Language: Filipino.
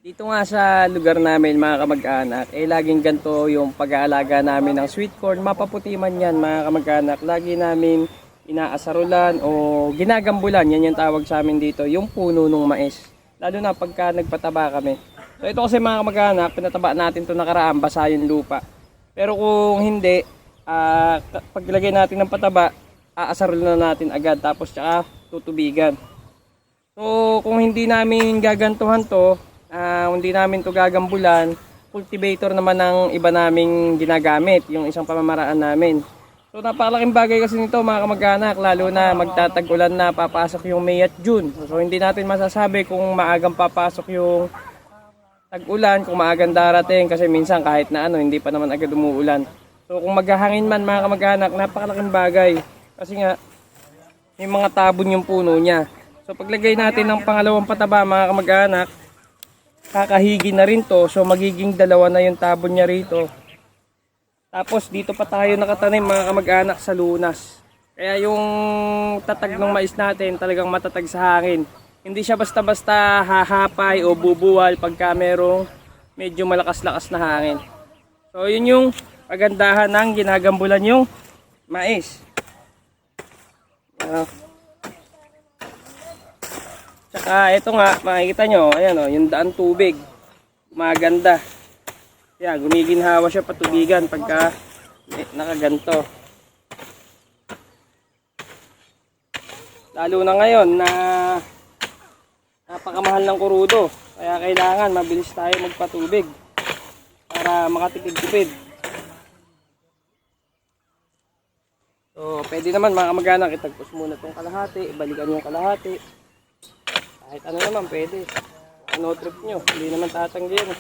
Dito nga sa lugar namin mga kamag-anak, laging ganito yung pag-aalaga namin ng sweet corn. Mapaputi man yan mga kamag-anak. Lagi namin inaasarulan o ginagambulan, yan yung tawag sa amin dito, yung puno ng mais. Lalo na pagka nagpataba kami. So ito kasi mga kamag-anak, pinataba natin ito nakaraan, basa yung lupa. Pero kung hindi, paglagay natin ng pataba, aasarulan na natin agad tapos tsaka tutubigan. So kung hindi namin gagantuhan to, hindi namin to gagambulan, cultivator naman ng iba naming ginagamit, yung isang pamamaraan namin. So napakalaking bagay kasi nito mga kamag-anak, lalo na magtatag-ulan na, papasok yung May at June. So hindi natin masasabi kung maagang papasok yung tag-ulan, kung maagang darating, kasi minsan kahit na hindi pa naman agad umuulan. So kung maghahangin man mga kamag-anak, napakalaking bagay. Kasi nga, may mga tabon yung puno niya. So paglagay natin ng pangalawang pataba mga kamag-anak, kakahigi na rin to, so magiging dalawa na yung tabon niya rito. Tapos dito pa tayo nakatanim mga kamag-anak sa lunas. Kaya yung tatag ng mais natin talagang matatag sa hangin. Hindi siya basta-basta hahapay o bubuwal pagka merong medyo malakas-lakas na hangin. So yun yung pagandahan ng ginagambulan yung mais. Tsaka ito nga, makikita nyo, ayan o, yung daan tubig. Maganda. Yan, gumiginhawa siya patubigan pagka nakaganto. Lalo na ngayon na napakamahal ng kurudo. Kaya kailangan mabilis tayo magpatubig para makatipid-tipid. So, pwede naman mga kamag-anak, itagpos muna itong kalahati, ibalikan yung kalahati. Kahit ano naman pwede. Ano trip nyo, hindi naman tatanggi yan.